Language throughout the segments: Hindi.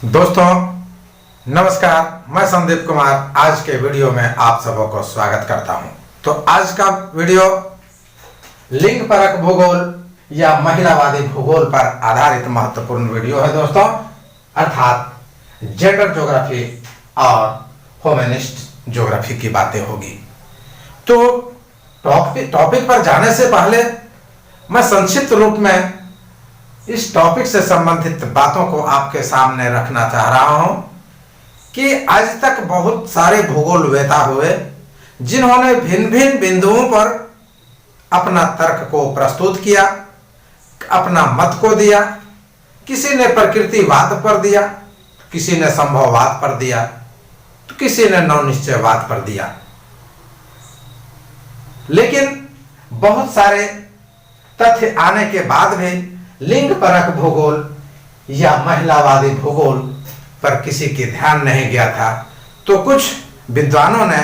दोस्तों नमस्कार, मैं संदीप कुमार आज के वीडियो में आप सबों को स्वागत करता हूं। तो आज का वीडियो लिंग परक भूगोल या महिलावादी भूगोल पर आधारित महत्वपूर्ण वीडियो है दोस्तों, अर्थात जेंडर ज्योग्राफी और ह्यूमनिस्ट ज्योग्राफी की बातें होगी। तो टॉपिक पर जाने से पहले मैं संक्षिप्त रूप में इस टॉपिक से संबंधित बातों को आपके सामने रखना चाह रहा हूं कि आज तक बहुत सारे भूगोलवेता हुए जिन्होंने भिन्न भिन्न बिंदुओं पर अपना तर्क को प्रस्तुत किया, अपना मत को दिया। किसी ने प्रकृतिवाद पर दिया, किसी ने संभववाद पर दिया, तो किसी ने नवनिश्चयवाद पर दिया। लेकिन बहुत सारे तथ्य आने के बाद भी लिंग परक भूगोल या महिलावादी भूगोल पर किसी की ध्यान नहीं गया था। तो कुछ विद्वानों ने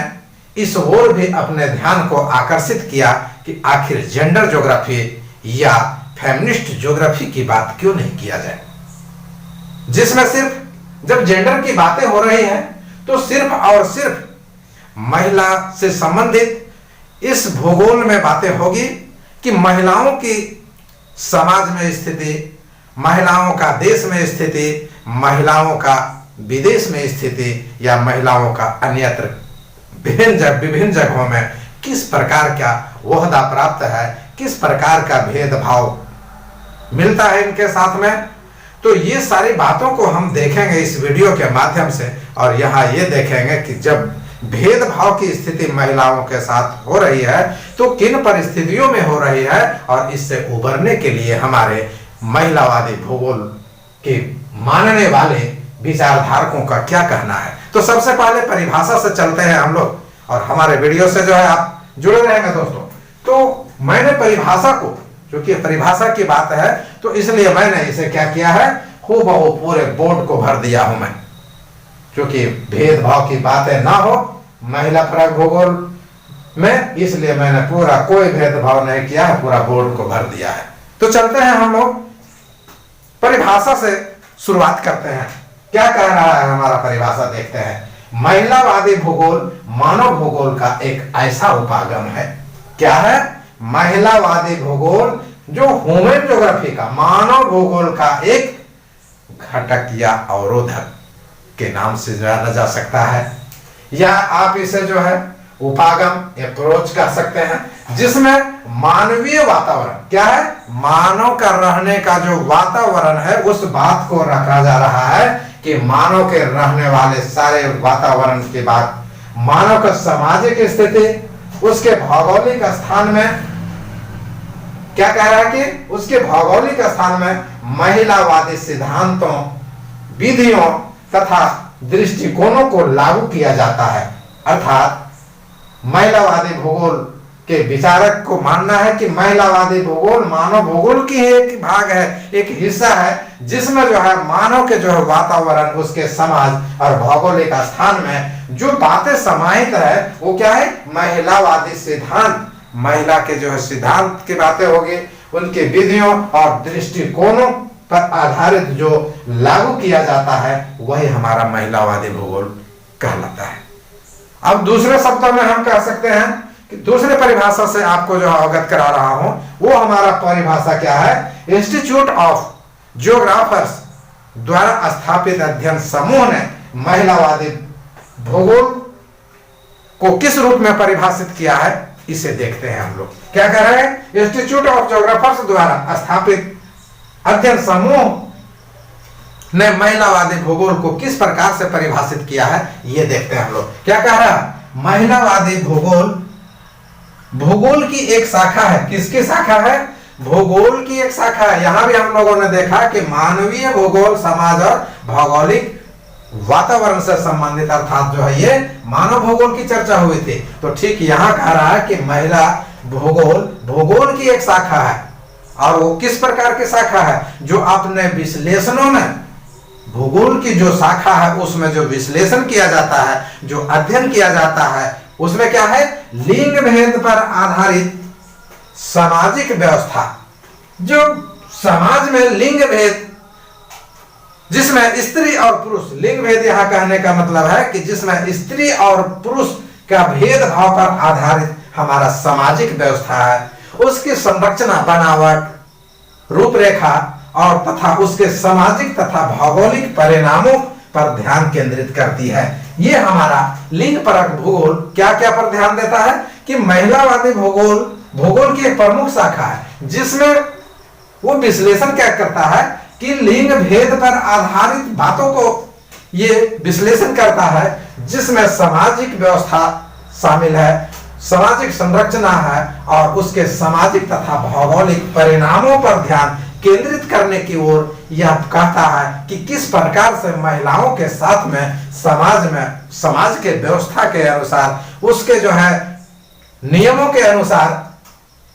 इस ओर भी अपने ध्यान को आकर्षित किया कि आखिर जेंडर ज्योग्राफी या फेमिनिस्ट ज्योग्राफी की बात क्यों नहीं किया जाए, जिसमें सिर्फ जब जेंडर की बातें हो रही हैं तो सिर्फ और सिर्फ महिला से संबंधित इस भूगोल में बातें होगी कि महिलाओं की समाज में स्थिति, महिलाओं का देश में स्थिति, महिलाओं का विदेश में स्थिति या महिलाओं का अन्यत्र विभिन्न जगहों में किस प्रकार का ओहदा प्राप्त है, किस प्रकार का भेदभाव मिलता है इनके साथ में। तो ये सारी बातों को हम देखेंगे इस वीडियो के माध्यम से, और यहाँ ये देखेंगे कि जब भेदभाव की स्थिति महिलाओं के साथ हो रही है तो किन परिस्थितियों में हो रही है, और इससे उबरने के लिए हमारे महिलावादी भूगोल के मानने वाले विचारधारकों का क्या कहना है। तो सबसे पहले परिभाषा से चलते हैं हम लोग, और हमारे वीडियो से जो है आप जुड़े रहेंगे दोस्तों। तो मैंने परिभाषा को, क्योंकि परिभाषा की बात है तो इसलिए मैंने इसे क्या किया है, हूबहू पूरे बोर्ड को भर दिया हूं मैं, क्योंकि भेदभाव की बातें ना हो महिला परक भूगोल में, इसलिए मैंने पूरा कोई भेदभाव नहीं किया है, पूरा बोर्ड को भर दिया है। तो चलते हैं हम लोग परिभाषा से शुरुआत करते हैं। क्या कह रहा है हमारा परिभाषा, देखते हैं। महिलावादी भूगोल मानव भूगोल का एक ऐसा उपागम है। क्या है? महिलावादी भूगोल जो ह्यूमन ज्योग्राफी का, मानव भूगोल का एक घटक या अवरोधक के नाम से जाना जा सकता है, या आप इसे जो है उपागम अप्रोच कह सकते हैं, जिसमें मानवीय वातावरण, क्या है, मानव का रहने का जो वातावरण है उस बात को रखा जा रहा है कि मानव के रहने वाले सारे वातावरण के बाद मानव का सामाजिक स्थिति, उसके भौगोलिक स्थान में, क्या कह रहा है कि उसके भौगोलिक स्थान में महिलावादी सिद्धांतों, विधियों तथा दृष्टिकोणों को लागू किया जाता है। अर्थात महिलावादी भूगोल के विचारक को मानना है कि महिलावादी भूगोल मानव भूगोल की एक भाग है, एक हिस्सा है, जिसमें जो है मानव के जो है वातावरण, उसके समाज और भौगोलिक स्थान में जो बातें समाहित है वो क्या है, महिलावादी सिद्धांत, महिला के जो है सिद्धांत की बातें होगी, उनके विधियों और दृष्टिकोणों पर आधारित जो लागू किया जाता है वही हमारा महिलावादी भूगोल कहलाता है। अब दूसरे शब्दों में हम कह सकते हैं कि दूसरे परिभाषा से आपको जो अवगत करा रहा हूं वो हमारा परिभाषा क्या है, इंस्टीट्यूट ऑफ जियोग्राफर्स द्वारा स्थापित अध्ययन समूह ने महिलावादी भूगोल को किस रूप में परिभाषित किया है, इसे देखते हैं हम लोग। क्या कह रहे हैं, इंस्टीट्यूट ऑफ जियोग्राफर्स द्वारा स्थापित अध्ययन समूह ने महिलावादी भूगोल को किस प्रकार से परिभाषित किया है, ये देखते हैं हम लोग। क्या कह रहा है, महिलावादी भूगोल भूगोल की एक शाखा है। किसकी शाखा है? भूगोल की एक शाखा है। यहां भी हम लोगों ने देखा कि मानवीय भूगोल समाज और भौगोलिक वातावरण से संबंधित, अर्थात जो है ये मानव भूगोल की चर्चा हुई थी। तो ठीक यहां कह रहा है कि महिला भूगोल भूगोल की एक शाखा है, और वो किस प्रकार की शाखा है, जो अपने विश्लेषणों में भूगोल की जो शाखा है उसमें जो विश्लेषण किया जाता है, जो अध्ययन किया जाता है, उसमें क्या है, लिंग भेद पर आधारित सामाजिक व्यवस्था, जो समाज में लिंग भेद जिसमें स्त्री और पुरुष, लिंग भेद यहाँ कहने का मतलब है कि जिसमें स्त्री और पुरुष का भेदभाव पर आधारित हमारा सामाजिक व्यवस्था है, उसकी संरचना, बनावट, रूपरेखा और तथा उसके सामाजिक तथा भौगोलिक परिणामों पर ध्यान केंद्रित करती है। ये हमारा लिंग परक भूगोल क्या क्या पर ध्यान देता है कि महिलावादी भूगोल की एक प्रमुख शाखा है, जिसमें वो विश्लेषण क्या करता है कि लिंग भेद पर आधारित बातों को ये विश्लेषण करता है, जिसमें सामाजिक व्यवस्था शामिल है, सामाजिक संरचना है और उसके सामाजिक तथा भौगोलिक परिणामों पर ध्यान केंद्रित करने की ओर यह कहता है कि किस प्रकार से महिलाओं के साथ में समाज के व्यवस्था के अनुसार, उसके जो है नियमों के अनुसार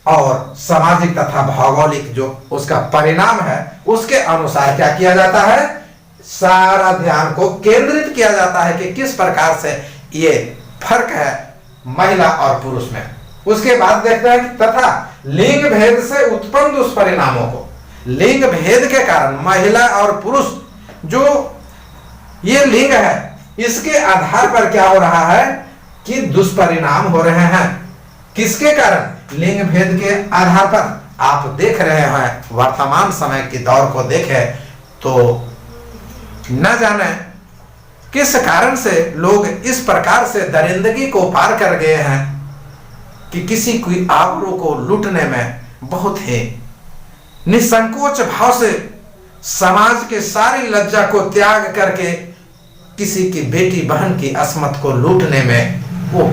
और सामाजिक तथा भौगोलिक जो उसका परिणाम है उसके अनुसार क्या किया जाता है, सारा ध्यान को केंद्रित किया जाता है कि किस प्रकार से ये फर्क है महिला और पुरुष में। उसके बाद देखते हैं कि तथा लिंग भेद से उत्पन्न दुष्परिणामों को, लिंग भेद के कारण महिला और पुरुष जो ये लिंग है इसके आधार पर क्या हो रहा है कि दुष्परिणाम हो रहे हैं। किसके कारण? लिंग भेद के आधार पर। आप देख रहे हैं वर्तमान समय के दौर को देखें तो न जाने किस कारण से लोग इस प्रकार से दरिंदगी को पार कर गए हैं कि किसी की आबरू को लूटने में बहुत ही निसंकोच भाव से समाज के सारी लज्जा को त्याग करके किसी की बेटी बहन की अस्मत को लूटने में वो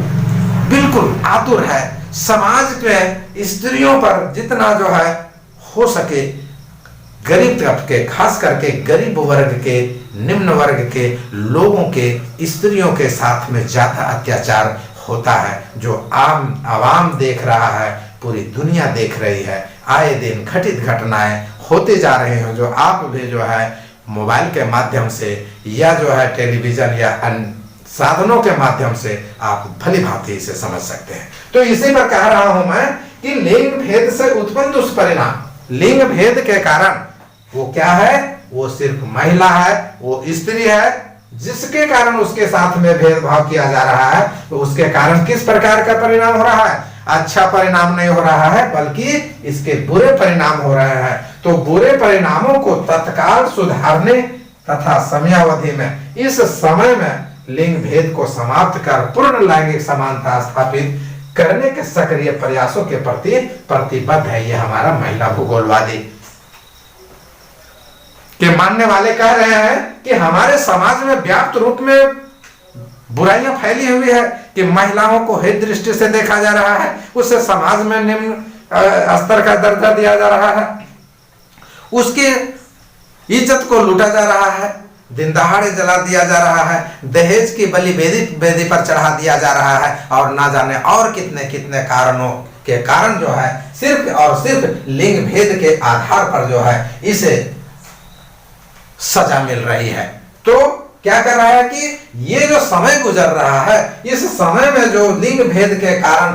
बिल्कुल आतुर है। समाज के स्त्रियों पर जितना जो है हो सके, गरीब तबके, खास करके गरीब वर्ग के, निम्न वर्ग के लोगों के, स्त्रियों के साथ में ज्यादा अत्याचार होता है, जो आम आवाम देख रहा है, पूरी दुनिया देख रही है। आए दिन घटित घटनाएं होते जा रहे हैं, जो आप भी जो है मोबाइल के माध्यम से या जो है टेलीविजन या अन्य साधनों के माध्यम से आप भली भांति इसे समझ सकते हैं। तो इसी पर कह रहा हूं मैं कि लिंग भेद से उत्पन्न दुष्परिणाम, लिंग भेद के कारण वो क्या है, वो सिर्फ महिला है, वो स्त्री है, जिसके कारण उसके साथ में भेदभाव किया जा रहा है। तो उसके कारण किस प्रकार का परिणाम हो रहा है? अच्छा परिणाम नहीं हो रहा है, बल्कि इसके बुरे परिणाम हो रहे हैं। तो बुरे परिणामों को तत्काल सुधारने तथा समयावधि में, इस समय में लिंग भेद को समाप्त कर पूर्ण लैंगिक समानता स्थापित करने के सक्रिय प्रयासों के प्रति प्रतिबद्ध है। यह हमारा महिला भूगोलवादी के मानने वाले कह रहे हैं कि हमारे समाज में व्याप्त रूप में बुराइयां फैली हुई है कि महिलाओं को हेय दृष्टि से देखा जा रहा है, उससे समाज में निम्न स्तर का दर्जा दिया जा रहा है, उसकी इज्जत को लूटा जा रहा है, दिन दहाड़े जला दिया जा रहा है, दहेज की बलि वेदी पर चढ़ा दिया जा रहा है, और ना जाने और कितने कितने कारणों के कारण जो है सिर्फ और सिर्फ लिंग भेद के आधार पर जो है इसे सजा मिल रही है। तो क्या कर रहा है कि ये जो समय गुजर रहा है, इस समय में जो लिंग भेद के कारण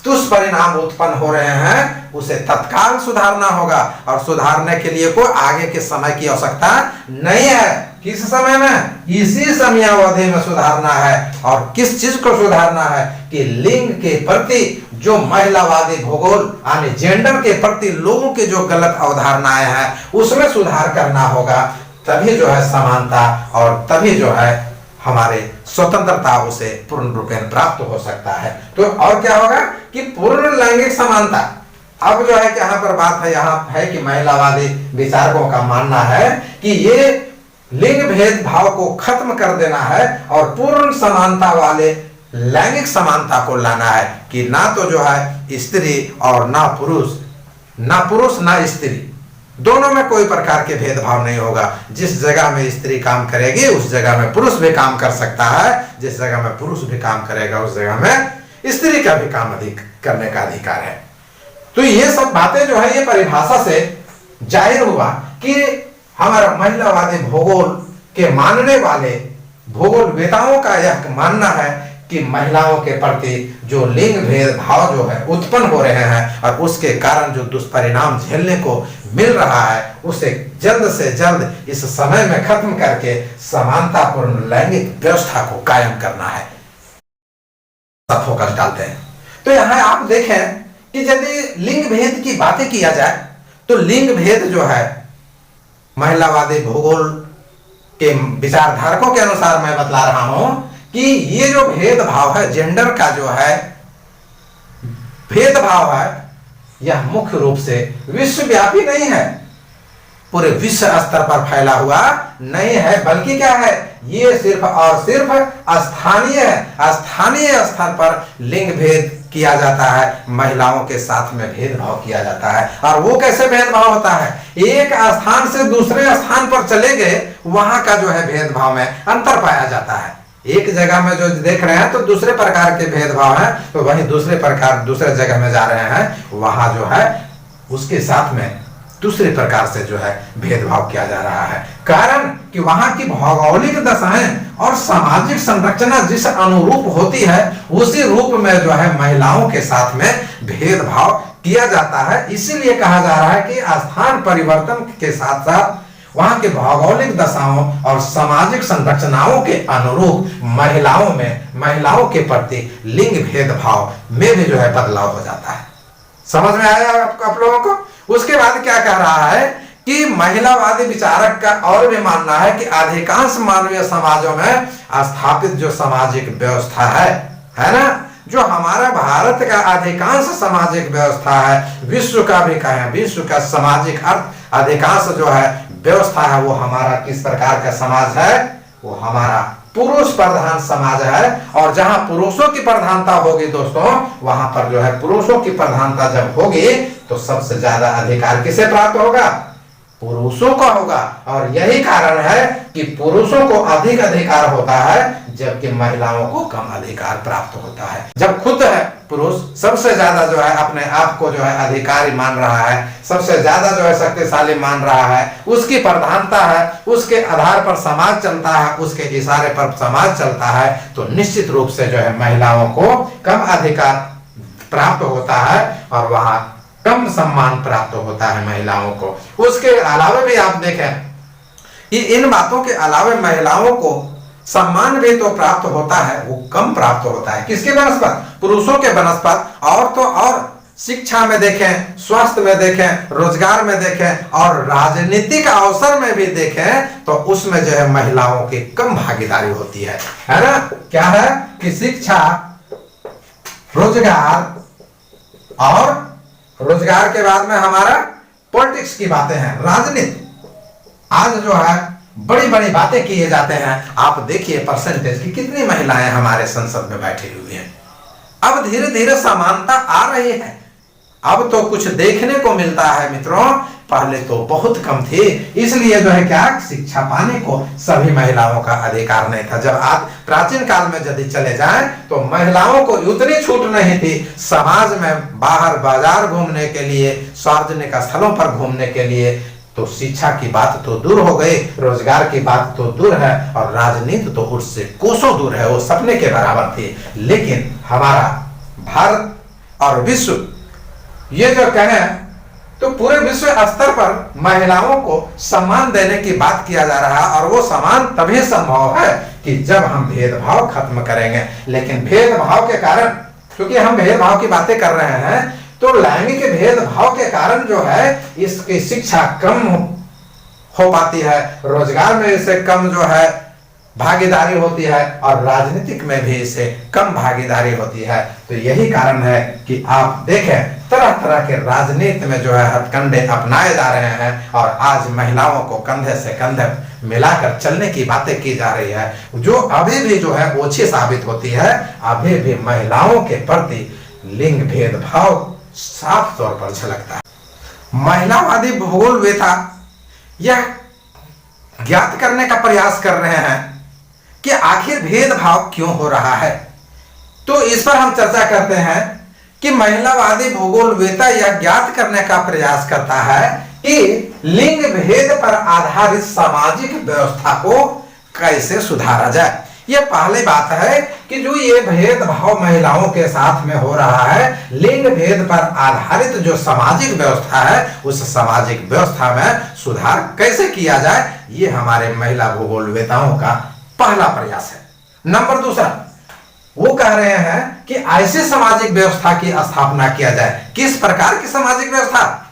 दुष्परिणाम उत्पन्न हो रहे हैं, उसे तत्काल सुधारना होगा। और सुधारने के लिए कोई आगे के समय की आवश्यकता नहीं है। किस समय में? इसी समयावधि में सुधारना है। और किस चीज को सुधारना है कि लिंग के प्रति जो महिलावादी भूगोल यानी जेंडर के प्रति लोगों के जो गलत अवधारणाएं हैं उसमें सुधार करना होगा। तभी जो है समानता और तभी जो है हमारे स्वतंत्रता उसे पूर्ण रूपेण प्राप्त हो सकता है। तो और क्या होगा कि पूर्ण लैंगिक समानता। अब जो है कि यहाँ पर बात है, यहाँ है कि महिलावादी विचारकों का मानना है कि ये लिंग भेदभाव को खत्म कर देना है और पूर्ण समानता वाले लैंगिक समानता को लाना है कि ना तो जो है स्त्री और ना पुरुष ना स्त्री, दोनों में कोई प्रकार के भेदभाव नहीं होगा। जिस जगह में स्त्री काम करेगी उस जगह में पुरुष भी काम कर सकता है, जिस जगह में पुरुष भी काम करेगा उस जगह में स्त्री का भी काम अधिक करने का अधिकार है। तो ये सब बातें जो है ये परिभाषा से जाहिर हुआ कि हमारा महिलावादी भूगोल के मानने वाले भूगोलवेताओं का यह मानना है कि महिलाओं के प्रति जो लिंग भेदभाव जो है उत्पन्न हो रहे हैं और उसके कारण जो दुष्परिणाम झेलने को मिल रहा है उसे जल्द से जल्द इस समय में खत्म करके समानतापूर्ण लैंगिक व्यवस्था को कायम करना है, फोकस डालते हैं। तो यहाँ आप देखें कि यदि लिंग भेद की बातें किया जाए तो लिंग भेद जो है महिलावादी भूगोल के विचारधारकों के अनुसार मैं बतला रहा हूं कि ये जो भेदभाव है, जेंडर का जो है भेदभाव है, यह मुख्य रूप से विश्वव्यापी नहीं है, पूरे विश्व स्तर पर फैला हुआ नहीं है, बल्कि क्या है, ये सिर्फ और सिर्फ स्थानीय है। स्थानीय स्तर पर लिंग भेद किया जाता है, महिलाओं के साथ में भेदभाव किया जाता है। और वो कैसे भेदभाव होता है, एक स्थान से दूसरे स्थान पर चले गए वहां का जो है भेदभाव में अंतर पाया जाता है। एक जगह में जो देख रहे हैं तो दूसरे प्रकार के भेदभाव है, तो वहीं दूसरे जगह में जा रहे हैं वहां जो है उसके साथ में दूसरे प्रकार से जो है भेदभाव किया जा रहा है। कारण कि वहां की भौगोलिक दशाएं और सामाजिक संरचना जिस अनुरूप होती है उसी रूप में जो है महिलाओं के साथ में भेदभाव किया जाता है। इसीलिए कहा जा रहा है कि स्थान परिवर्तन के साथ साथ वहां के भौगोलिक दशाओं और सामाजिक संरचनाओं के अनुरूप महिलाओं के प्रति लिंग भेदभाव में भी जो है बदलाव हो जाता है। समझ में आया आप लोगों को? उसके बाद क्या कह रहा है कि महिलावादी विचारक का और भी मानना है कि अधिकांश मानवीय समाजों में स्थापित जो सामाजिक व्यवस्था है ना, जो हमारा भारत का अधिकांश सामाजिक व्यवस्था है, विश्व का भी कहें, विश्व का सामाजिक अर्थ अधिकांश जो है व्यवस्था है, वो हमारा किस प्रकार का समाज है, वो हमारा पुरुष प्रधान समाज है। और जहां पुरुषों की प्रधानता होगी दोस्तों, वहां पर जो है पुरुषों की प्रधानता जब होगी तो सबसे ज्यादा अधिकार किसे प्राप्त होगा, पुरुषों का होगा। और यही कारण है कि पुरुषों को अधिक अधिकार होता है जबकि महिलाओं को कम अधिकार प्राप्त होता है। जब खुद है पुरुष सबसे ज्यादा जो है अपने आप को जो है अधिकारी मान रहा है, सबसे ज्यादा जो है शक्तिशाली मान रहा है, उसकी प्रधानता है, उसके आधार पर समाज चलता है, उसके इशारे पर समाज चलता है, तो निश्चित रूप से जो है महिलाओं को कम अधिकार प्राप्त होता है और वहां कम सम्मान प्राप्त होता है महिलाओं को। उसके अलावा भी आप देखें कि इन बातों के अलावा महिलाओं को सम्मान भी तो प्राप्त होता है, वो कम प्राप्त होता है। किसके बनस्पत, पुरुषों के बनस्पत। और तो और शिक्षा में देखें, स्वास्थ्य में देखें, रोजगार में देखें और राजनीतिक अवसर में भी देखें तो उसमें जो है महिलाओं की कम भागीदारी होती है ना। क्या है कि शिक्षा, रोजगार और रोजगार के बाद में हमारा पॉलिटिक्स की बातें हैं, राजनीति। आज जो है बड़ी बड़ी बातें किए जाते हैं। आप देखिए परसेंटेज की कितनी महिलाएं हमारे संसद में बैठी हुई हैं। अब धीरे धीरे समानता आ रही है, अब तो कुछ देखने को मिलता है मित्रों, पहले तो बहुत कम थी। इसलिए जो है क्या, शिक्षा पाने को सभी महिलाओं का अधिकार नहीं था। जब आज प्राचीन काल में यदि चले जाएं तो महिलाओं को उतनी छूट नहीं थी। समाज में बाहर बाजार घूमने के लिए, सार्वजनिक स्थलों पर घूमने के लिए तो शिक्षा की बात तो दूर हो गई, रोजगार की बात तो दूर है और राजनीति तो उससे कोसों दूर है, वो सपने के बराबर थी। लेकिन हमारा भारत और विश्व ये जो कहें तो पूरे विश्व स्तर पर महिलाओं को सम्मान देने की बात किया जा रहा है। और वो सम्मान तभी संभव है कि जब हम भेदभाव खत्म करेंगे। लेकिन भेदभाव के कारण, क्योंकि हम भेदभाव की बातें कर रहे हैं, तो लैंगिक भेदभाव के कारण जो है इसकी शिक्षा कम हो पाती है, रोजगार में इसे कम जो है भागीदारी होती है और राजनीतिक में भी इसे कम भागीदारी होती है। तो यही कारण है कि आप देखें तरह तरह के राजनीति में जो है हथकंडे अपनाए जा रहे हैं और आज महिलाओं को कंधे से कंधे मिलाकर चलने की बातें की जा रही है, जो अभी भी जो है ओछी साबित होती है। अभी भी महिलाओं के प्रति लिंग भेदभाव साफ तौर पर झलकता है। महिलावादी भूगोलवेता यह ज्ञात करने का प्रयास कर रहे हैं कि आखिर भेदभाव क्यों हो रहा है। तो इस पर हम चर्चा करते हैं कि महिलावादी भूगोलवेता यह ज्ञात करने का प्रयास करता है कि लिंग भेद पर आधारित सामाजिक व्यवस्था को कैसे सुधारा जाए। ये पहली बात है कि जो ये भेदभाव महिलाओं के साथ में हो रहा है, लिंग भेद पर आधारित जो सामाजिक व्यवस्था है, उस सामाजिक व्यवस्था में सुधार कैसे किया जाए, ये हमारे महिला भूगोलवेताओं का पहला प्रयास है। नंबर दूसरा, वो कह रहे हैं कि ऐसे सामाजिक व्यवस्था की स्थापना किया जाए। किस प्रकार की सामाजिक व्यवस्था?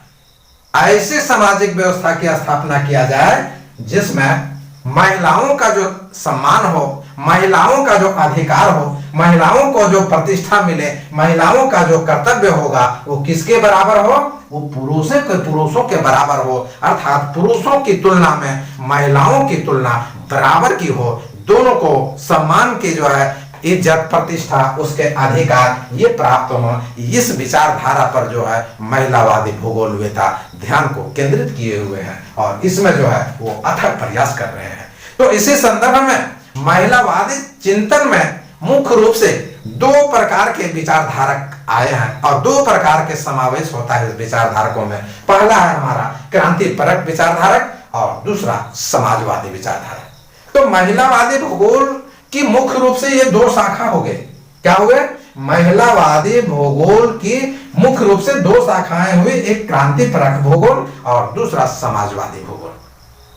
ऐसे सामाजिक व्यवस्था की स्थापना किया जाए जिसमें महिलाओं का जो सम्मान हो, महिलाओं का जो अधिकार हो, महिलाओं को जो प्रतिष्ठा मिले, महिलाओं का जो कर्तव्य होगा वो किसके बराबर हो? वो पुरुषों के बराबर हो। अर्थात पुरुषों की तुलना में महिलाओं की तुलना बराबर की हो, दोनों को सम्मान की जो है इज्जत, प्रतिष्ठा, उसके अधिकार ये प्राप्त हो। इस विचारधारा पर जो है महिलावादी भूगोलवेता ध्यान को केंद्रित किए हुए हैं और इसमें जो है वो अथक प्रयास कर रहे हैं। तो इसी संदर्भ में महिलावादी चिंतन में मुख्य रूप से दो प्रकार के विचारधारक आए हैं और दो प्रकार के समावेश होता है इस विचारधारकों में। पहला है हमारा क्रांतिपरक विचारधारक और दूसरा समाजवादी विचारधारक। तो महिलावादी भूगोल कि मुख्य रूप से ये दो शाखा हो गए। क्या हो गए? महिलावादी भूगोल की मुख्य रूप से दो शाखाएं हुई, एक क्रांतिपरक भूगोल और दूसरा समाजवादी भूगोल।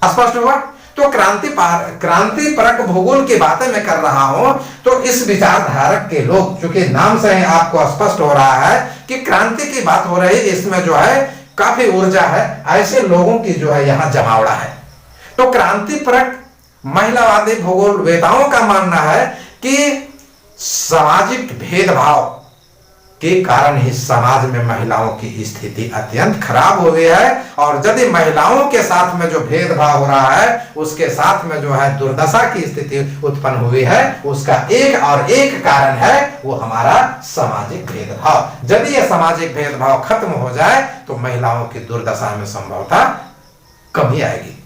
स्पष्ट हुआ? तो क्रांतिपरक भूगोल की बातें मैं कर रहा हूं तो इस विचारधारक के लोग, चूंकि नाम से ही आपको स्पष्ट हो रहा है कि क्रांति की बात हो रही, इसमें जो है काफी ऊर्जा है, ऐसे लोगों की जो है यहां जमावड़ा है। तो क्रांतिपरक महिलावादी भूगोलवेताओं का मानना है कि सामाजिक भेदभाव के कारण ही समाज में महिलाओं की स्थिति अत्यंत खराब हो गई है और यदि महिलाओं के साथ में जो भेदभाव हो रहा है उसके साथ में जो है दुर्दशा की स्थिति उत्पन्न हुई है, उसका एक और एक कारण है वो हमारा सामाजिक भेदभाव। यदि यह सामाजिक भेदभाव खत्म हो जाए तो महिलाओं की दुर्दशा में संभवतः कमी आएगी।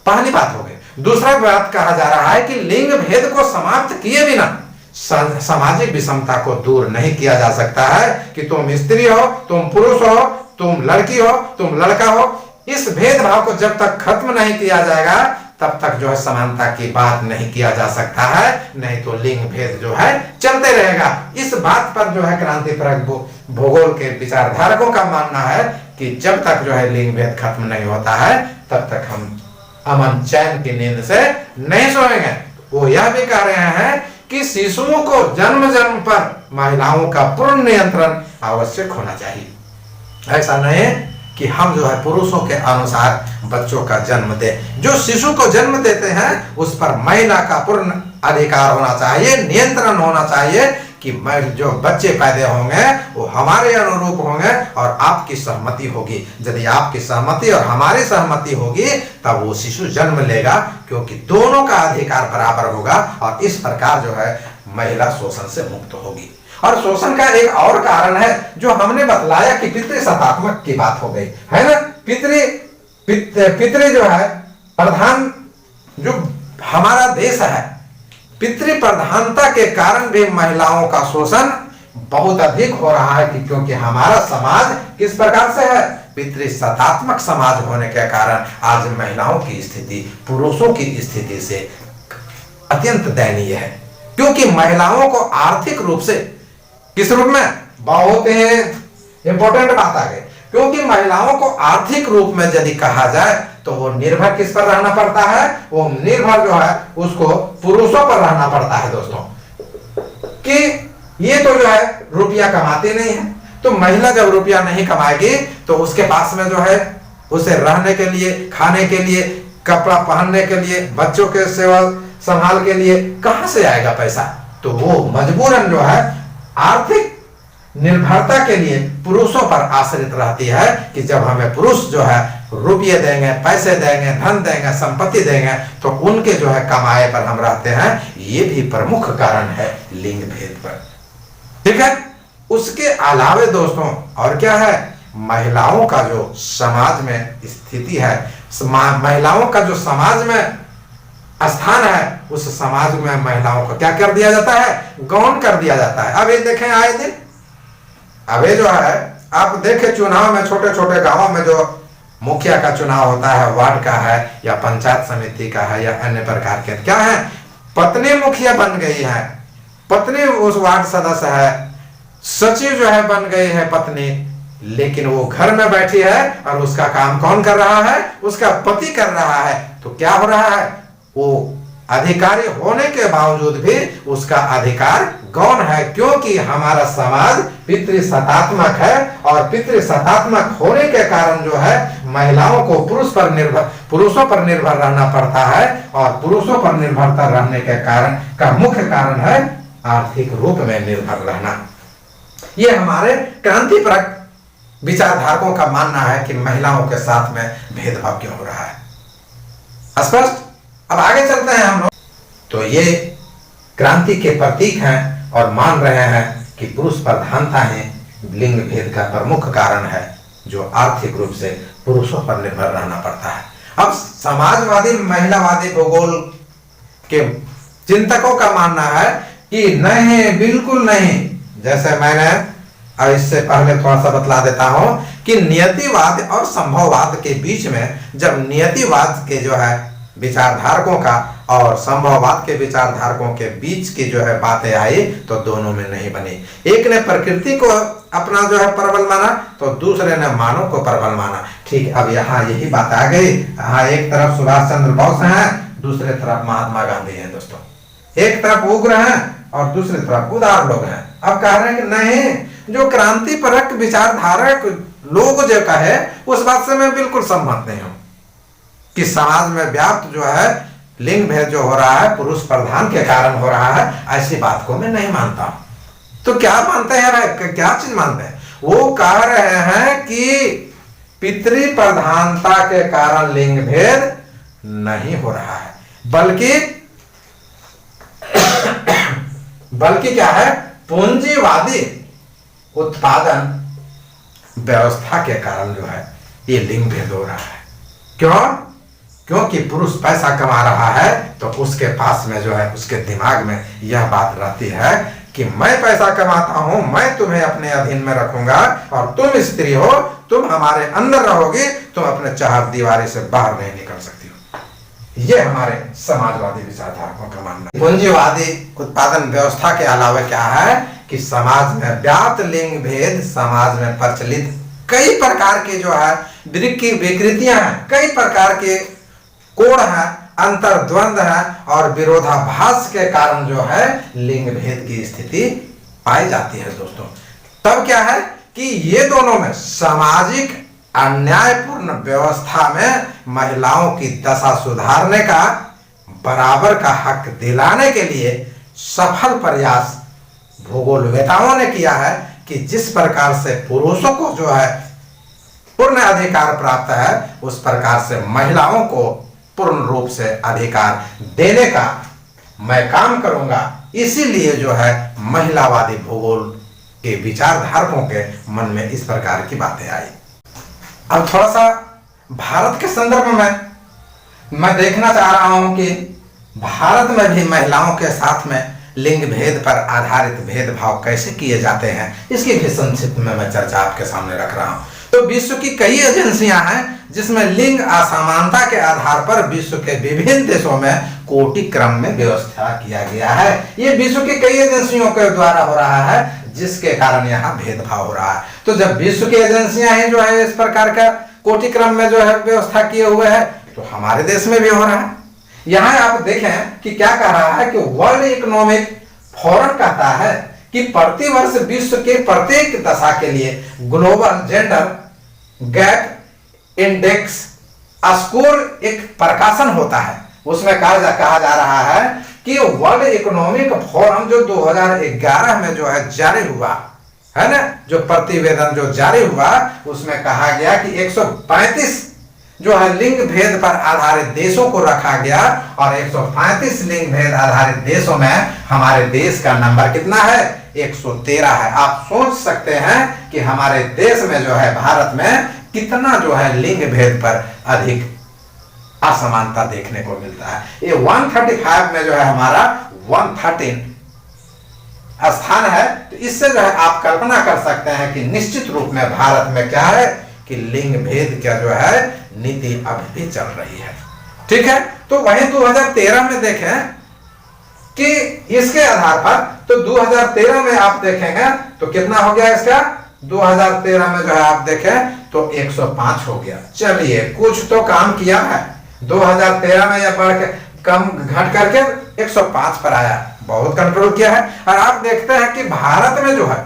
पहली बात हो गई। दूसरा बात कहा जा रहा है कि लिंग भेद को समाप्त किए बिना सामाजिक विषमता को दूर नहीं किया जा सकता है कि तुम स्त्री हो, तुम पुरुष हो, तुम लड़की हो, तुम लड़का हो। इस भेदभाव को जब तक खत्म नहीं किया जाएगा तब तक जो है समानता की बात नहीं किया जा सकता है, नहीं तो लिंग भेद जो है चलते रहेगा। इस बात पर जो है क्रांतिपरक भूगोल के विचारधारकों का मानना है कि जब तक जो है लिंग भेद खत्म नहीं होता है तब तक हम अमन चैन की नींद से नहीं सोएंगे। वो यह भी कह रहे हैं कि शिशुओं को जन्म पर महिलाओं का पूर्ण नियंत्रण आवश्यक होना चाहिए। ऐसा नहीं कि हम जो है पुरुषों के अनुसार बच्चों का जन्म दे। जो शिशु को जन्म देते हैं उस पर महिला का पूर्ण अधिकार होना चाहिए, नियंत्रण होना चाहिए कि जो बच्चे पैदा होंगे वो हमारे अनुरूप होंगे और आपकी सहमति होगी। यदि आपकी सहमति और हमारी सहमति होगी तब वो शिशु जन्म लेगा, क्योंकि दोनों का अधिकार बराबर होगा और इस प्रकार जो है महिला शोषण से मुक्त होगी। और शोषण का एक और कारण है जो हमने बतलाया कि पितृसत्तात्मक की बात हो गई है ना। पितृ जो है प्रधान जो हमारा देश है, पितृ प्रधानता के कारण भी महिलाओं का शोषण बहुत अधिक हो रहा है कि क्योंकि हमारा समाज किस प्रकार से है, पितृसत्तात्मक समाज होने के कारण आज महिलाओं की स्थिति पुरुषों की स्थिति से अत्यंत दयनीय है। क्योंकि महिलाओं को आर्थिक रूप से किस रूप में, बहुत ही इंपॉर्टेंट बात आ गई, क्योंकि महिलाओं को आर्थिक रूप में यदि कहा जाए तो वो निर्भर किस पर रहना पड़ता है, वो निर्भर जो है उसको पुरुषों पर रहना पड़ता है दोस्तों, कि ये तो जो है रुपया कमाती नहीं है। तो महिला जब रुपया नहीं कमाएगी तो उसके पास में जो है उसे रहने के लिए, खाने के लिए, कपड़ा पहनने के लिए, बच्चों के सेवा संभाल के लिए कहां से आएगा पैसा। तो वो मजबूरन जो है आर्थिक निर्भरता के लिए पुरुषों पर आश्रित रहती है कि जब हमें पुरुष जो है रुपये देंगे, पैसे देंगे, धन देंगे, संपत्ति देंगे तो उनके जो है कमाए पर हम रहते हैं। ये भी प्रमुख कारण है लिंग भेद पर। ठीक है। उसके अलावे दोस्तों और क्या है, महिलाओं का जो समाज में स्थिति है, महिलाओं का जो समाज में स्थान है, उस समाज में महिलाओं को क्या कर दिया जाता है, गौण कर दिया जाता है। अब ये देखें आए दिन, अब ये जो है आप देखें चुनाव में छोटे छोटे गांवों में जो मुखिया का चुनाव होता है, वार्ड का है या पंचायत समिति का है या अन्य प्रकार के क्या है, पत्नी मुखिया बन गई है, पत्नी उस वार्ड सदस्य है, सचिव जो है बन गई है पत्नी, लेकिन वो घर में बैठी है और उसका काम कौन कर रहा है? उसका पति कर रहा है। तो क्या हो रहा है? वो अधिकारी होने के बावजूद भी उसका अधिकार गौण है, क्योंकि हमारा समाज पितृसत्तात्मक है और पितृसत्तात्मक होने के कारण जो है महिलाओं को पुरुषों पर निर्भर रहना पड़ता है, और पुरुषों पर निर्भरता रहने के कारण का मुख्य कारण है आर्थिक रूप में निर्भर रहना। ये हमारे क्रांतिपरक विचारधारकों का मानना है कि महिलाओं के साथ में भेदभाव क्यों हो रहा है। स्पष्ट? अब आगे चलते हैं हम लोग। तो ये क्रांति के प्रतीक हैं और मान रहे हैं कि पुरुष प्रधानता ही लिंग भेद का प्रमुख कारण है, जो आर्थिक रूप से पुरुषों पर निर्भर रहना पड़ता है। अब समाजवादी महिलावादी भूगोल के चिंतकों का मानना है कि नहीं, बिल्कुल नहीं। जैसे मैंने अब इससे पहले थोड़ा सा बतला देता हूं कि नियतिवाद और संभववाद के बीच में जब नियतिवाद के जो है विचारधारकों का और संभववाद के विचारधारकों के बीच की जो है बातें आई, तो दोनों में नहीं बनी। एक ने प्रकृति को अपना जो है प्रबल माना, तो दूसरे ने मानव को प्रबल माना। ठीक, अब यहाँ यही बात आ गई। यहाँ एक तरफ सुभाष चंद्र बोस हैं, दूसरे तरफ महात्मा गांधी हैं। दोस्तों, एक तरफ उग्र हैं और दूसरी तरफ उदार लोग हैं। अब कह रहे हैं कि नहीं, जो क्रांतिपरक विचारधारक लोग जो कहे उस बात से मैं बिल्कुल सहमत नहीं हूं कि समाज में व्याप्त जो है लिंग भेद जो हो रहा है पुरुष प्रधान के कारण हो रहा है, ऐसी बात को मैं नहीं मानता हूं। तो क्या मानते हैं? क्या चीज मानते हैं? वो कह रहे हैं कि पितृ प्रधानता के कारण लिंग भेद नहीं हो रहा है, बल्कि क्या है, पूंजीवादी उत्पादन व्यवस्था के कारण जो है ये लिंग भेद हो रहा है। क्यों? क्योंकि पुरुष पैसा कमा रहा है तो उसके पास में जो है उसके दिमाग में यह बात रहती है कि मैं पैसा कमाता हूं, मैं तुम्हें अपने अधीन में रखूंगा और तुम स्त्री हो, तुम हमारे अंदर रहोगी, तुम अपने चार दीवारी से बाहर नहीं निकल सकती हो। ये हमारे समाजवादी विचारधारकों का मानना है। पूंजीवादी उत्पादन व्यवस्था के अलावा क्या है कि समाज में व्याप्त लिंग भेद, समाज में प्रचलित कई प्रकार के जो है विकृतियां हैं, कई प्रकार के कोण है, अंतर्द्वंद है और विरोधाभास के कारण जो है लिंग भेद की स्थिति पाई जाती है। दोस्तों, तब क्या है कि ये दोनों में सामाजिक अन्यायपूर्ण व्यवस्था में महिलाओं की दशा सुधारने का, बराबर का हक दिलाने के लिए सफल प्रयास भूगोलवेताओं ने किया है कि जिस प्रकार से पुरुषों को जो है पूर्ण अधिकार प्राप्त है, उस प्रकार से महिलाओं को पूर्ण रूप से अधिकार देने का मैं काम करूंगा। इसीलिए जो है महिलावादी भूगोल के विचारधारकों के मन में इस प्रकार की बातें आई। अब थोड़ा सा भारत के संदर्भ में मैं देखना चाह रहा हूं कि भारत में भी महिलाओं के साथ में लिंग भेद पर आधारित भेदभाव कैसे किए जाते हैं, इसकी भी संक्षिप्त में मैं चर्चा आपके सामने रख रहा हूं। तो विश्व की कई एजेंसियां हैं जिसमें लिंग असमानता के आधार पर विश्व के विभिन्न देशों में कोटि क्रम में व्यवस्था किया गया है। ये विश्व की कई एजेंसियों के द्वारा हो रहा है, जिसके कारण यहाँ भेदभाव हो रहा है। तो जब विश्व की एजेंसियां हैं जो है इस प्रकार का कोटि क्रम में जो है व्यवस्था किए हुए है, तो हमारे देश में भी हो रहा है। यहाँ आप देखें कि क्या कह रहा है कि वर्ल्ड इकोनॉमिक फोरम कहता है कि प्रति वर्ष विश्व के प्रत्येक दशा के लिए global gender gap index score एक प्रकाशन होता है। उसमें कहा जा रहा है कि वर्ल्ड इकोनॉमिक फोरम जो 2011 में जो है जारी हुआ है ना, जो प्रतिवेदन जो जारी हुआ, उसमें कहा गया कि 135 जो है लिंग भेद पर आधारित देशों को रखा गया और 135 लिंग भेद आधारित देशों में हमारे देश का नंबर कितना है? 113 है। आप सोच सकते हैं कि हमारे देश में जो है भारत में कितना जो है लिंग भेद पर अधिक असमानता देखने को मिलता है। ये 135 में जो है हमारा 113 स्थान है। तो इससे जो है आप कल्पना कर सकते हैं कि निश्चित रूप में भारत में क्या है कि लिंग भेद का जो है नीति अभी भी चल रही है। ठीक है, तो वहीं 2013 में देखें कि इसके आधार पर तो 2013 में आप देखेंगे तो कितना हो गया इसका, 2013 में जो है आप देखें तो 105 हो गया। चलिए कुछ तो काम किया है, 2013 में यह बढ़ के कम घट करके 105 पर आया, बहुत कंट्रोल किया है। और आप देखते हैं कि भारत में जो है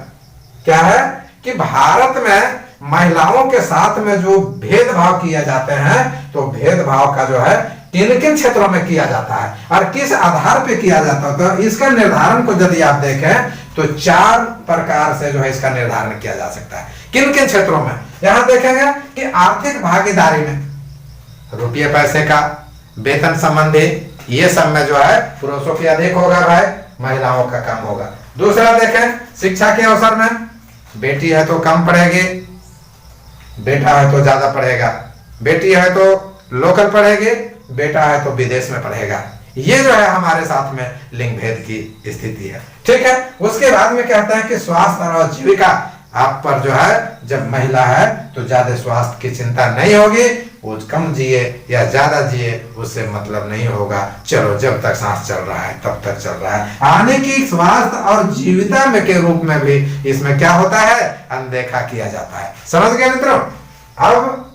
क्या है कि भारत में महिलाओं के साथ में जो भेदभाव किया जाते हैं, तो भेदभाव का जो है किन किन क्षेत्रों में किया जाता है और किस आधार पे किया जाता है, तो इसका निर्धारण को यदि आप देखें तो 4 प्रकार से जो है इसका निर्धारण किया जा सकता है। किन किन क्षेत्रों में, यहां देखेंगे कि आर्थिक भागीदारी में, रुपये पैसे का, वेतन संबंधी, ये सब में जो है पुरुषों की अधिक होगा भाई, महिलाओं का कम होगा। दूसरा देखें शिक्षा के अवसर में, बेटी है तो कम पढ़ेगी, बेटा है तो ज्यादा पढ़ेगा, बेटी है तो लोकल पढ़ेगी, बेटा है तो विदेश में पढ़ेगा। ये जो है हमारे साथ में लिंग भेद की स्थिति है, ठीक है। उसके बाद में कहते हैं कि स्वास्थ्य और जीविका, आप पर जो है जब महिला है तो ज्यादा स्वास्थ्य की चिंता नहीं होगी, वो कम जिए या ज्यादा जिए उससे मतलब नहीं होगा, चलो जब तक सांस चल रहा है तब तक चल रहा है। आने की स्वास्थ्य और जीविता में के रूप में भी इसमें क्या होता है, अनदेखा किया जाता है। समझ गए मित्रों। अब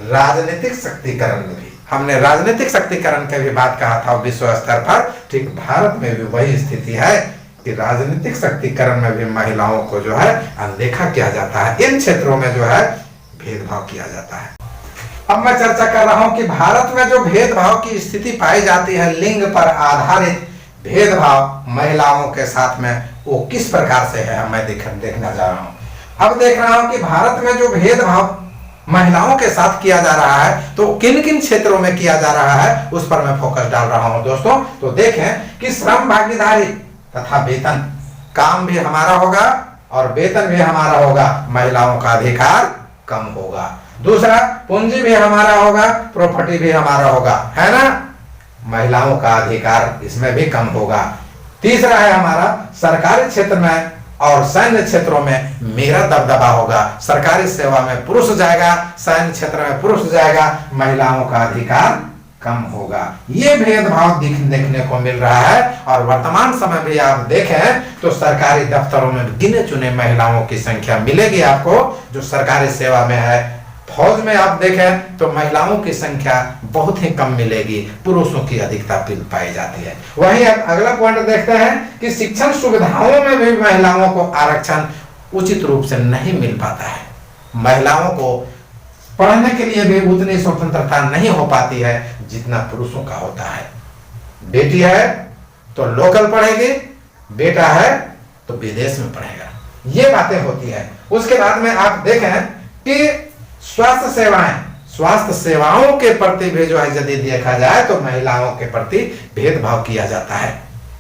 राजनीतिक शक्तिकरण में भी हमने राजनीतिक शक्तिकरण की भी बात कहा था विश्व स्तर पर, ठीक भारत में भी वही स्थिति है कि राजनीतिक शक्तिकरण में भी महिलाओं को जो है अनदेखा किया जाता है, इन क्षेत्रों में जो है भेदभाव किया जाता है। अब मैं चर्चा कर रहा हूं कि भारत में जो भेदभाव की स्थिति पाई जाती है, लिंग पर आधारित भेदभाव महिलाओं के साथ में, वो किस प्रकार से है मैं देखना जा रहा हूं। अब देख रहा हूं कि भारत में जो भेदभाव महिलाओं के साथ किया जा रहा है, तो किन किन क्षेत्रों में किया जा रहा है उस पर मैं फोकस डाल रहा हूं दोस्तों। तो देखें कि श्रम भागीदारी तथा वेतन, काम भी हमारा होगा और वेतन भी हमारा होगा, महिलाओं का अधिकार कम होगा। दूसरा, पूंजी भी हमारा होगा, प्रॉपर्टी भी हमारा होगा, है ना, महिलाओं का अधिकार इसमें भी कम होगा। तीसरा है हमारा सरकारी क्षेत्र में और सैन्य क्षेत्रों में मेरा दबदबा होगा, सरकारी सेवा में पुरुष जाएगा, सैन्य क्षेत्र में पुरुष जाएगा, महिलाओं का अधिकार कम होगा। ये भेदभाव देखने को मिल रहा है। और वर्तमान समय भी आप देखें तो सरकारी दफ्तरों में गिने चुने महिलाओं की संख्या मिलेगी आपको, जो सरकारी सेवा में है। फौज में आप देखें तो महिलाओं की संख्या बहुत ही कम मिलेगी, पुरुषों की अधिकता पाई जाती है। वहीं अगला पॉइंट देखते हैं कि शिक्षण सुविधाओं में भी महिलाओं को आरक्षण उचित रूप से नहीं मिल पाता है, महिलाओं को पढ़ने के लिए भी उतनी स्वतंत्रता नहीं हो पाती है जितना पुरुषों का होता है। बेटी है तो लोकल पढ़ेगी, बेटा है तो विदेश में पढ़ेगा, ये बातें होती है। उसके बाद में आप देखें कि स्वास्थ्य सेवाओं के प्रति भी जो है यदि देखा जाए तो महिलाओं के प्रति भेदभाव किया जाता है।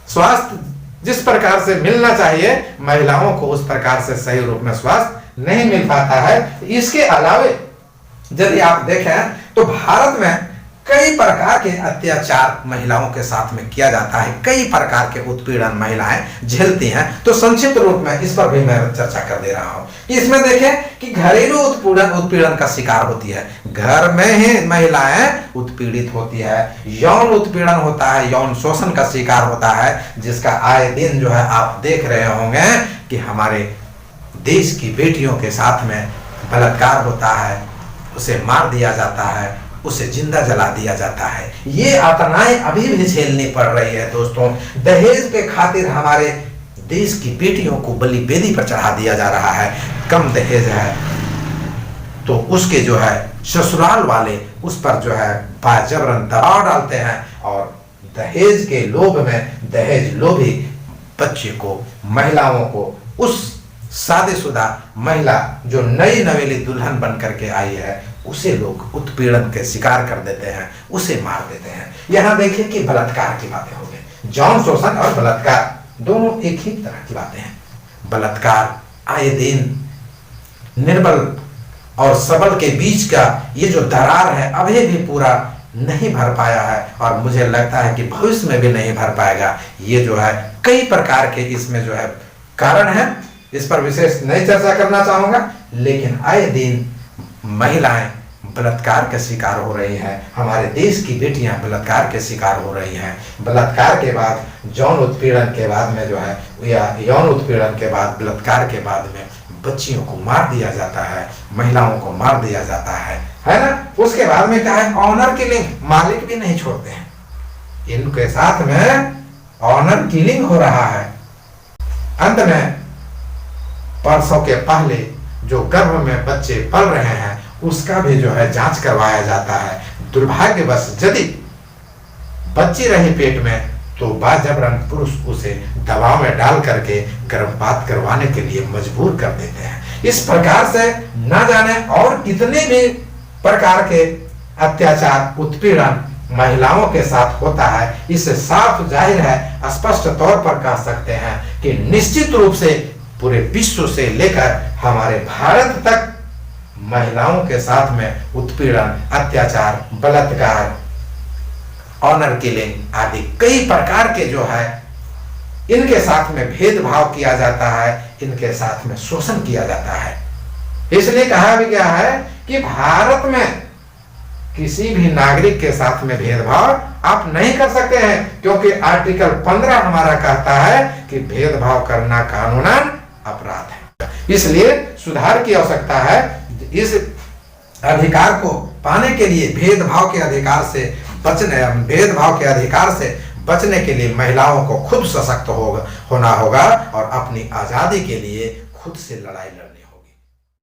स्वास्थ्य जिस प्रकार से मिलना चाहिए महिलाओं को उस प्रकार से सही रूप में स्वास्थ्य नहीं मिल पाता है। इसके अलावे यदि आप देखें तो भारत में कई प्रकार के अत्याचार महिलाओं के साथ में किया जाता है, कई प्रकार के उत्पीड़न महिलाएं झेलती हैं। तो संक्षिप्त रूप में इस पर भी मैं चर्चा कर दे रहा हूं। इसमें देखें कि घरेलू उत्पीड़न का शिकार होती है, घर में ही महिलाएं उत्पीड़ित होती है, यौन उत्पीड़न होता है, यौन शोषण का शिकार होता है, जिसका आए दिन जो है आप देख रहे होंगे कि हमारे देश की बेटियों के साथ में बलात्कार होता है, उसे मार दिया जाता है, उसे जिंदा जला दिया जाता है। ये यातनाएं अभी भी झेलनी पड़ रही है दोस्तों। दहेज के खातिर हमारे देश की बेटियों को बलि बेदी पर चढ़ा दिया जा रहा है। कम दहेज है तो उसके जो है ससुराल वाले उस पर जो है जबरन दबाव डालते हैं और दहेज के लोभ में दहेज लोभी बच्चे को, महिलाओं को, उस शादीशुदा महिला जो नई नवेली दुल्हन बन करके आई है उसे लोग उत्पीड़न के शिकार कर देते हैं, उसे मार देते हैं। यहाँ देखिए कि बलात्कार की बातें हो गई, यौन शोषण और बलात्कार दोनों एक ही तरह की बातें हैं। बलात्कार आए दिन निर्बल और सबल के बीच का ये जो दरार है अभी भी पूरा नहीं भर पाया है और मुझे लगता है कि भविष्य में भी नहीं भर पाएगा। ये जो है कई प्रकार के इसमें जो है कारण है, इस पर विशेष नहीं चर्चा करना चाहूंगा, लेकिन आए दिन महिलाएं बलात्कार के शिकार हो रही हैं, हमारे देश की बेटियां बलात्कार के शिकार हो रही हैं। बलात्कार के बाद यौन उत्पीड़न के बाद में जो है, या यौन उत्पीड़न के बाद बलात्कार के बाद में बच्चियों को मार दिया जाता है, महिलाओं को मार दिया जाता है ना। उसके बाद में क्या है, ऑनर किलिंग, मालिक भी नहीं छोड़ते हैं, इनके साथ में ऑनर किलिंग हो रहा है। अंत में परसों के पहले जो गर्भ में बच्चे पल रहे हैं उसका भी जो है जांच करवाया जाता है। दुर्भाग्यवश यदि बच्ची रही पेट में तो बाजबरन पुरुष उसे दबाव में डाल करके गर्भपात करवाने के लिए मजबूर कर देते हैं। इस प्रकार से न जाने और कितने भी प्रकार के अत्याचार, उत्पीड़न महिलाओं के साथ होता है। इससे साफ जाहिर है, स्पष्ट तौर पर कह सकते हैं कि निश्चित रूप से पूरे विश्व से लेकर हमारे भारत तक महिलाओं के साथ में उत्पीड़न, अत्याचार, बलात्कार, ऑनर किलिंग आदि कई प्रकार के जो है इनके साथ में भेदभाव किया जाता है, इनके साथ में शोषण किया जाता है। इसलिए कहा भी गया है कि भारत में किसी भी नागरिक के साथ में भेदभाव आप नहीं कर सकते हैं, क्योंकि आर्टिकल 15 हमारा कहता है कि भेदभाव करना कानूनन अपराध है। इसलिए सुधार की आवश्यकता है। इस अधिकार को पाने के लिए भेदभाव के अधिकार से बचने के लिए महिलाओं को खुद सशक्त होना होगा और अपनी आजादी के लिए खुद से लड़ाई लड़नी होगी।